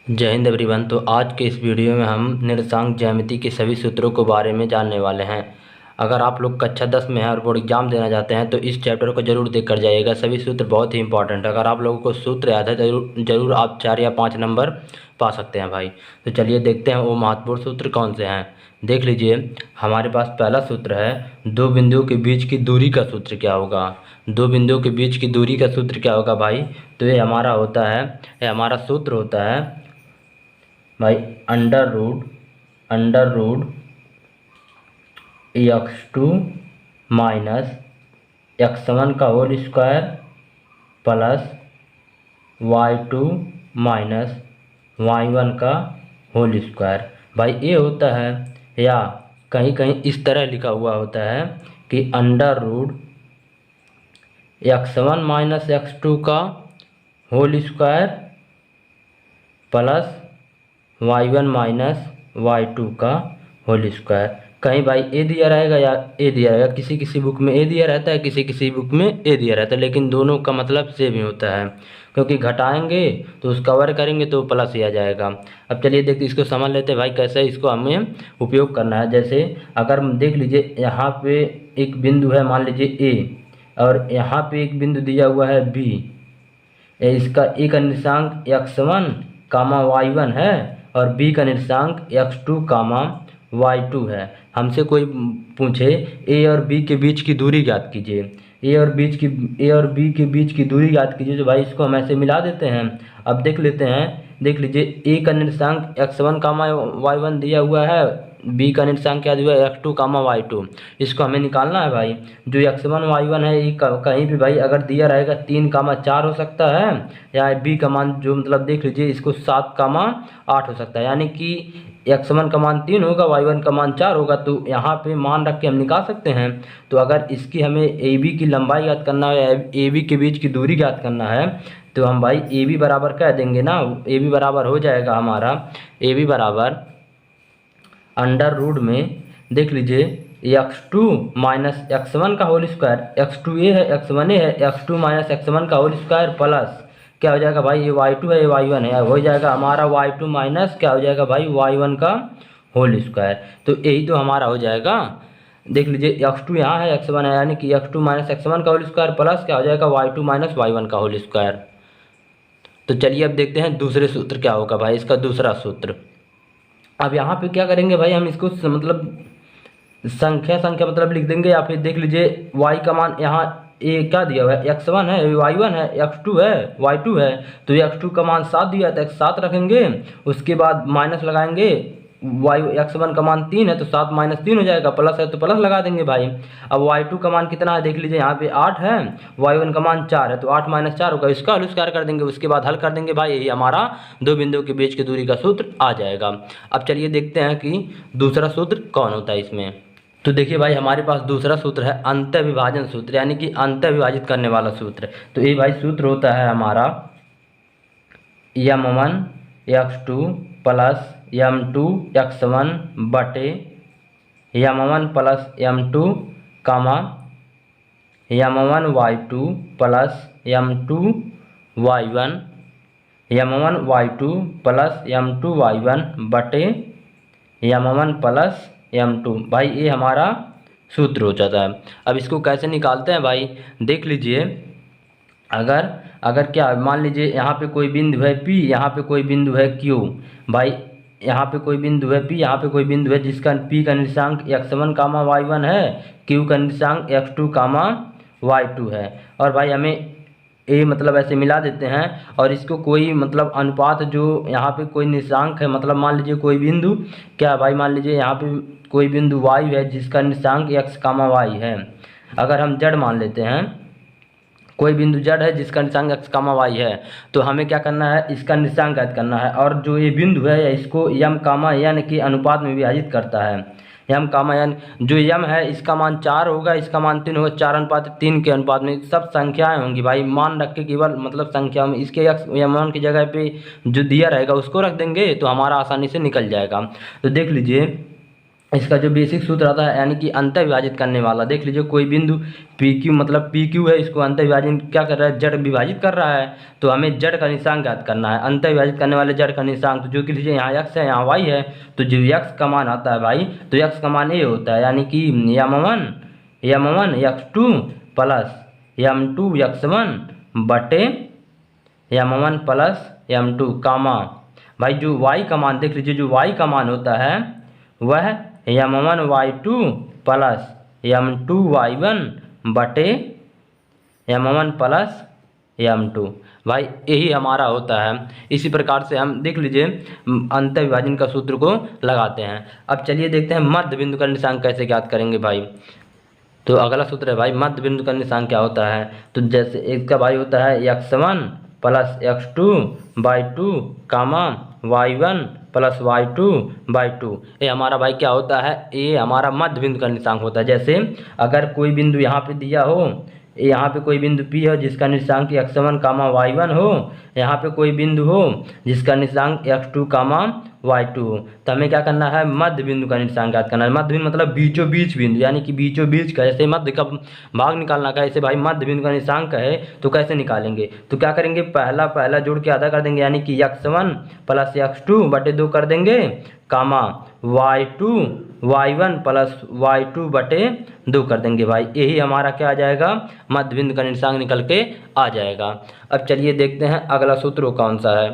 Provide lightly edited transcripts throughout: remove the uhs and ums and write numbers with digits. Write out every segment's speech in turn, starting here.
जय हिंद एवरीवन। तो आज के इस वीडियो में हम निर्देशांक ज्यामिति के सभी सूत्रों के बारे में जानने वाले हैं। अगर आप लोग कक्षा 10 में हैं और बोर्ड एग्जाम देना चाहते हैं तो इस चैप्टर को जरूर देख कर जाइएगा। सभी सूत्र बहुत ही इंपॉर्टेंट है। अगर आप लोगों को सूत्र याद है जरूर आप 4 या 5 नंबर पा सकते हैं भाई। तो चलिए देखते हैं वो महत्वपूर्ण सूत्र कौन से हैं। देख लीजिए, हमारे पास पहला सूत्र है दो बिंदुओं के बीच की दूरी का सूत्र क्या होगा। दो बिंदुओं के बीच की दूरी का सूत्र क्या होगा भाई। तो ये हमारा सूत्र होता है भाई under root x2 minus x1 का whole square plus y2 minus y1 का होल स्क्वायर। भाई ये होता है, या कहीं कहीं इस तरह लिखा हुआ होता है कि under root x1 minus x2 का whole square plus y1 minus y2 का होल स्क्वायर। कहीं भाई ए दिया रहेगा या ए दिया रहेगा, किसी किसी बुक में ए दिया रहता है, किसी किसी बुक में ए दिया रहता है, लेकिन दोनों का मतलब सेम ही होता है। क्योंकि घटाएंगे तो उसका वर्ग करेंगे तो प्लस ही आ जाएगा। अब चलिए देखते इसको समझ लेते हैं भाई कैसे इसको हमें उपयोग करना है। जैसे अगर देख लीजिए यहाँ पे एक बिंदु है, मान लीजिए ए, और यहाँ पे एक बिंदु दिया हुआ है बी। इसका ए का निर्देशांक x1 कामा y1 है और b का निर्देशांक x2 कामा y2 है। हमसे कोई पूछे a और b के बीच की दूरी ज्ञात कीजिए, a और b के बीच की दूरी ज्ञात कीजिए, तो भाई इसको हम ऐसे मिला देते हैं। अब देख लेते हैं, देख लीजिए a का निर्देशांक x1 कामा y1 दिया हुआ है, b का निर्देशांक क्या दिया है x2 कामा y2। इसको हमें निकालना है भाई। जो x1 y1 है ये कहीं भी भाई अगर दिया रहेगा 3 कामा 4 हो सकता है, या b का मान जो मतलब देख लीजिए इसको 7 कामा 8 हो सकता है। यानी कि x1 का मान 3 होगा, y1 का मान 4 होगा, तो यहाँ पे मान रख के हम निकाल सकते हैं। तो अगर इसकी हमें AB की लंबाई ज्ञात करना है या AB के बीच की दूरी ज्ञात करना है तो हम भाई AB बराबर कह देंगे ना। AB बराबर हो जाएगा हमारा, AB बराबर अंडर रूट में देख लीजिए x2 माइनस x1 का होल स्क्वायर, x2 ये है x1 ये है, x2 माइनस x1 का होल स्क्वायर प्लस क्या हो जाएगा भाई, ये y2 है ये y1 है, हो जाएगा हमारा y2 माइनस क्या हो जाएगा भाई y1 का होल स्क्वायर। तो यही तो हमारा हो जाएगा। देख लीजिए x2 यहाँ है x1 है, यानी कि x2 माइनस x1 का होल स्क्वायर प्लस क्या हो जाएगा y2 माइनस y1 का होल स्क्वायर। तो चलिए अब देखते हैं दूसरे सूत्र क्या होगा भाई, इसका दूसरा सूत्र। अब यहाँ पे क्या करेंगे भाई, हम इसको मतलब संख्या मतलब लिख देंगे, या फिर देख लीजिए y का मान यहाँ ए क्या दिया हुआ है x1 है y1 है x2 है y2 है, तो x2 का मान 7 दिया है तो 7 रखेंगे, उसके बाद माइनस लगाएंगे, x1 का मान 3 है तो 7 माइनस 3 हो जाएगा, प्लस है तो प्लस लगा देंगे भाई। अब y2 का मान कितना है देख लीजिए, यहाँ पे 8 है, y1 का मान 4 है तो 8 माइनस 4 होगा, इसका होल स्क्वायर कर देंगे, उसके बाद हल कर देंगे भाई। यही हमारा दो बिंदुओं के बीच की दूरी का सूत्र आ जाएगा। अब चलिए देखते हैं कि दूसरा सूत्र कौन होता है इसमें। तो देखिए भाई हमारे पास दूसरा सूत्र है अंत विभाजन सूत्र, यानी कि अंत विभाजित करने वाला सूत्र। तो ये भाई सूत्र होता है हमारा m1 x2 plus m2 x1 बटे m1 प्लस m2 कामा m1 y2 plus m2 y1, m1 y2 plus m2 y1 बटे m1 प्लस m2। भाई ये हमारा सूत्र हो जाता है। अब इसको कैसे निकालते हैं भाई, देख लीजिए अगर क्या मान लीजिए यहाँ पे कोई बिंदु है P, यहाँ पे कोई बिंदु है Q। भाई यहाँ पे कोई बिंदु है P, यहाँ पे कोई बिंदु है जिसका P का निर्देशांक x1 कामा y1 है, Q का निर्देशांक x2 कामा y2 है, और भाई हमें ए मतलब ऐसे मिला देते हैं। और इसको कोई मतलब अनुपात जो यहाँ पे कोई निर्देशांक है, मतलब मान लीजिए कोई बिंदु क्या भाई, मान लीजिए यहाँ पे कोई बिंदु y है जिसका निर्देशांक x कामा y है। अगर हम जड़ मान लेते हैं, कोई बिंदु जड़ है जिसका निर्देशांक x कामा y है, तो हमें क्या करना है, इसका निर्देशांक ज्ञात करना है। और जो ये बिंदु है इसको m कामा n के अनुपात में विभाजित करता है। m कामा n, जो m है इसका मान 4 होगा, इसका मान 3 होगा, 4:3 के अनुपात में सब संख्याएं होंगी भाई। मान रख के केवल मतलब संख्या में इसके m1 की जगह पे जो दिया रहेगा उसको रख देंगे तो हमारा आसानी से निकल जाएगा। तो देख लीजिए इसका जो बेसिक सूत्र आता है यानी कि अंत विभाजित करने वाला, देख लीजिए कोई बिंदु पी क्यू मतलब पी क्यू है, इसको अंत विभाजन क्या कर रहा है, जड़ विभाजित कर रहा है, तो हमें जड़ का निशांक ज्ञात करना है, अंत विभाजित करने वाले जड़ का निशांक। तो जो कि लीजिए यहाँ x है यहाँ y है, तो जो x का मान आता है भाई, तो x का मान ये होता है यानी कि m1 x2 plus m2 x1 बटे m1 प्लस m2 कामा भाई जो y का मान देख लीजिए, जो y का मान होता है वह m1 y2 plus m2 y1 बटे m1 प्लस m2 भाई यही हमारा होता है। इसी प्रकार से हम देख लीजिए अंत विभाजन का सूत्र को लगाते हैं। अब चलिए देखते हैं मध्य बिंदु का निशांक कैसे ज्ञात करेंगे भाई। तो अगला सूत्र है भाई मध्य बिंदु का निशांक क्या होता है, तो जैसे इसका भाई होता है x1 plus x2 by 2 comma y1 plus y2/2। ये हमारा भाई क्या होता है, ये हमारा मध्य बिंदु का निशांक होता है। जैसे अगर कोई बिंदु यहाँ पे दिया हो, यहाँ पे कोई बिंदु P हो जिसका निशांक x1 कामा y1 हो, यहाँ पे कोई बिंदु हो जिसका निशांक x2 कामा y2 हो, तो हमें क्या करना है, मध्य बिंदु का निशांक ज्ञात करना है। मध्य बिंदु मतलब बीचों बीच बिंदु, यानी कि बीचों बीच का, जैसे मध्य का भाग निकालना का, ऐसे भाई मध्य बिंदु का निशांक है तो कैसे निकालेंगे, तो क्या करेंगे, पहला जोड़ के आधा कर देंगे यानी कि x1 प्लस x2 बटे 2 कर देंगे कामा y2 y1 प्लस y2 बटे 2 कर देंगे भाई। यही हमारा क्या आ जाएगा, मध्य बिंदु का निशांक निकल के आ जाएगा। अब चलिए देखते हैं अगला सूत्र कौन सा है।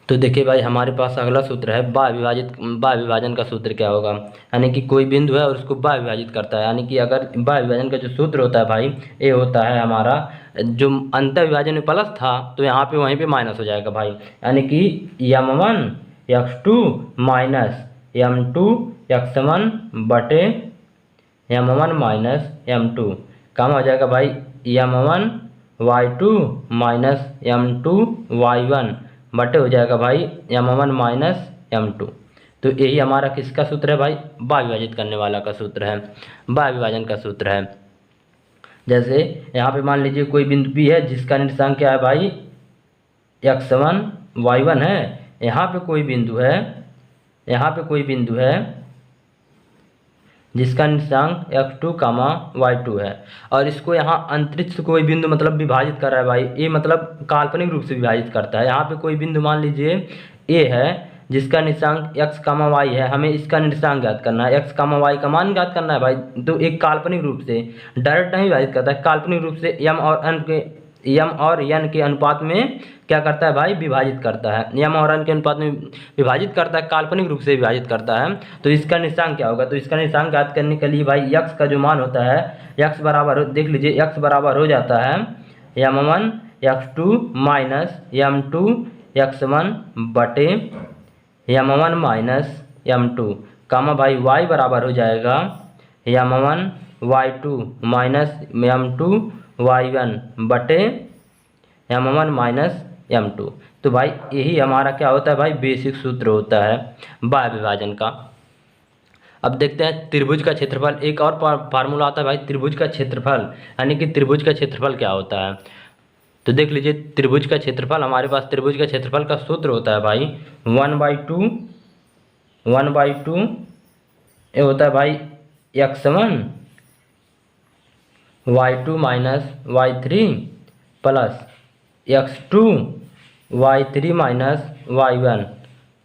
तो देखिए भाई हमारे पास अगला सूत्र है बाह्य विभाजन का सूत्र क्या होगा, यानी कि कोई बिंदु है और उसको बाह्य विभाजित करता है, यानी कि अगर बाह्य विभाजन का जो सूत्र होता है भाई ये होता है हमारा, जो अंत विभाजन में प्लस था तो यहाँ पे वहीं पे माइनस हो जाएगा भाई, यानी कि m1 x2 minus m2 x1 बटे m1 माइनस m2 काम हो जाएगा भाई m1 y2 minus m2 y1 बटे हो जाएगा भाई m1 माइनस m2। तो यही हमारा किसका सूत्र है भाई, बाह्य विभाजित करने वाला का सूत्र है, बाह्य विभाजन का सूत्र है। जैसे यहाँ पे मान लीजिए कोई बिंदु P है जिसका निर्देशांक क्या है भाई x1 y1 है, यहाँ पे कोई बिंदु है जिसका निर्देशांक x2 कामा y2 है, और इसको यहाँ अंतरिक्ष कोई बिंदु मतलब विभाजित कर रहा है भाई, ये मतलब काल्पनिक रूप से विभाजित करता है। यहाँ पे कोई बिंदु मान लीजिए a है जिसका निर्देशांक x कामा y है, हमें इसका निर्देशांक ज्ञात करना है, x कामा y का मान ज्ञात करना है भाई। तो एक काल्पनिक रूप से डायरेक्ट नहीं विभाजित करता है, काल्पनिक रूप से m और n के अनुपात में क्या करता है भाई, विभाजित करता है, m और n के अनुपात में विभाजित करता है, काल्पनिक रूप से विभाजित करता है। तो इसका निशांक क्या होगा, तो इसका निशांक ज्ञात करने के लिए भाई x का जो मान होता है, x बराबर देख लीजिए x बराबर हो जाता है m1 x2 minus m2 x1 बटे m1 माइनस m2 कामा भाई y बराबर हो जाएगा m1 y2 minus m2 y1 बटे m1 माइनस m2। तो भाई यही हमारा क्या होता है भाई, बेसिक सूत्र होता है बाह्य विभाजन का। अब देखते हैं त्रिभुज का क्षेत्रफल, एक और फार्मूला आता है भाई त्रिभुज का क्षेत्रफल, यानी कि त्रिभुज का क्षेत्रफल क्या होता है। तो देख लीजिए त्रिभुज का क्षेत्रफल, हमारे पास त्रिभुज का क्षेत्रफल का सूत्र होता है भाई 1/2 ये होता है भाई x1 y2 minus y3 plus x2 y3 minus y1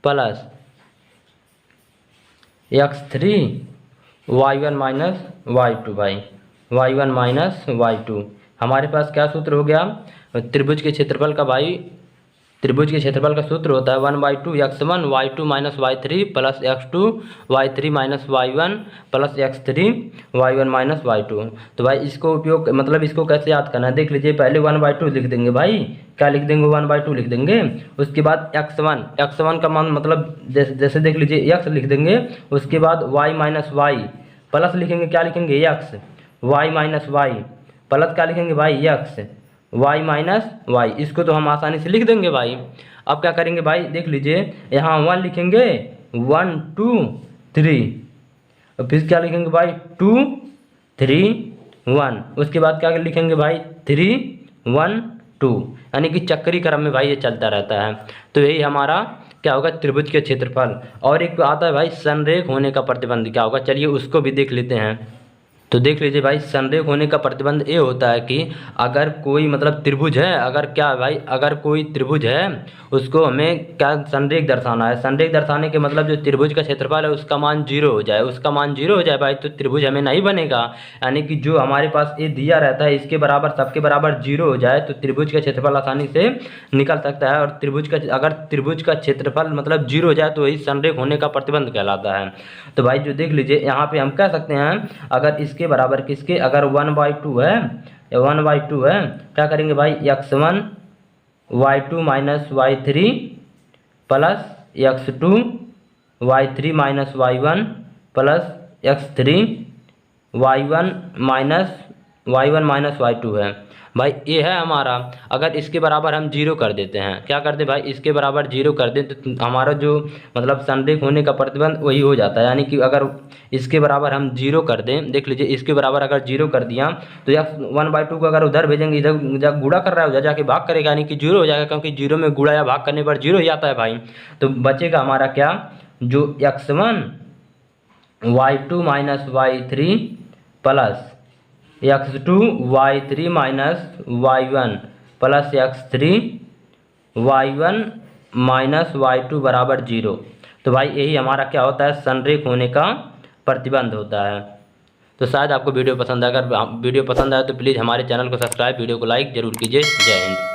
plus x3 y1 minus y2 भाई y1 माइनस y2। हमारे पास क्या सूत्र हो गया त्रिभुज के क्षेत्रफल का भाई, त्रिभुज के क्षेत्रफल का सूत्र होता है 1/2 x1 y2 minus y3 plus x2 y3 minus y1 plus x3 y1 minus y2। तो भाई इसको उपयोग मतलब इसको कैसे याद करना है, देख लीजिए पहले 1/2 लिख देंगे भाई, क्या लिख देंगे 1/2 लिख देंगे, उसके बाद x1 का मान मतलब जैसे देख लीजिए x लिख देंगे, उसके बाद y माइनस y प्लस लिखेंगे, क्या लिखेंगे x y minus y plus क्या लिखेंगे भाई x y माइनस y, इसको तो हम आसानी से लिख देंगे भाई। अब क्या करेंगे भाई, देख लीजिए यहाँ 1 लिखेंगे 1 2 3, और फिर क्या लिखेंगे भाई 2 3 1, उसके बाद क्या लिखेंगे भाई 3 1 2, यानी कि चक्री क्रम में भाई ये चलता रहता है। तो यही हमारा क्या होगा, त्रिभुज के क्षेत्रफल। और एक आता है भाई संरेख होने का प्रतिबंध, क्या होगा, चलिए उसको भी देख लेते हैं। तो देख लीजिए भाई, संरेख होने का प्रतिबंध ये होता है कि अगर कोई मतलब त्रिभुज है, अगर क्या है भाई, अगर कोई त्रिभुज है उसको हमें क्या संरेख दर्शाना है। संरेख दर्शाने के मतलब जो त्रिभुज का क्षेत्रफल है उसका मान 0 हो जाए, उसका मान 0 हो जाए भाई तो त्रिभुज हमें नहीं बनेगा। यानी कि जो हमारे पास ये दिया रहता है इसके बराबर, सबके बराबर 0 हो जाए तो त्रिभुज का क्षेत्रफल आसानी से निकल सकता है। और त्रिभुज का, अगर त्रिभुज का क्षेत्रफल मतलब 0 हो जाए तो वही संरेख होने का प्रतिबंध कहलाता है। तो भाई जो देख लीजिए यहाँ पे हम कह सकते हैं, अगर इसके बराबर किसके, अगर 1/2 है या 1/2 है, क्या करेंगे भाई, x1 y2 minus y3 plus x2 y3 minus y1 plus x3 y1 minus y2 है। भाई ये है हमारा, अगर इसके बराबर हम 0 कर देते हैं, क्या करते भाई, इसके बराबर 0 कर दें तो हमारा जो मतलब संरेख होने का प्रतिबंध वही हो जाता है। यानी कि अगर इसके बराबर हम 0 कर दें, देख लीजिए इसके बराबर अगर 0 कर दिया तो यह 1/2 को अगर उधर भेजेंगे, इधर गुणा कर रहा है उधर जाके भाग करेगा, यानी कि 0 हो जाएगा, क्योंकि 0 में गुणा या भाग करने पर 0 ही आता है भाई। तो बचेगा हमारा क्या, जो x1 y2 minus y3 plus x2 y3 minus y1 plus x3 y1 minus y2 बराबर 0। तो भाई यही हमारा क्या होता है, संरेख होने का प्रतिबंध होता है। तो शायद आपको वीडियो पसंद आए, अगर वीडियो पसंद आए तो प्लीज़ हमारे चैनल को सब्सक्राइब, वीडियो को लाइक जरूर कीजिए। जय हिंद।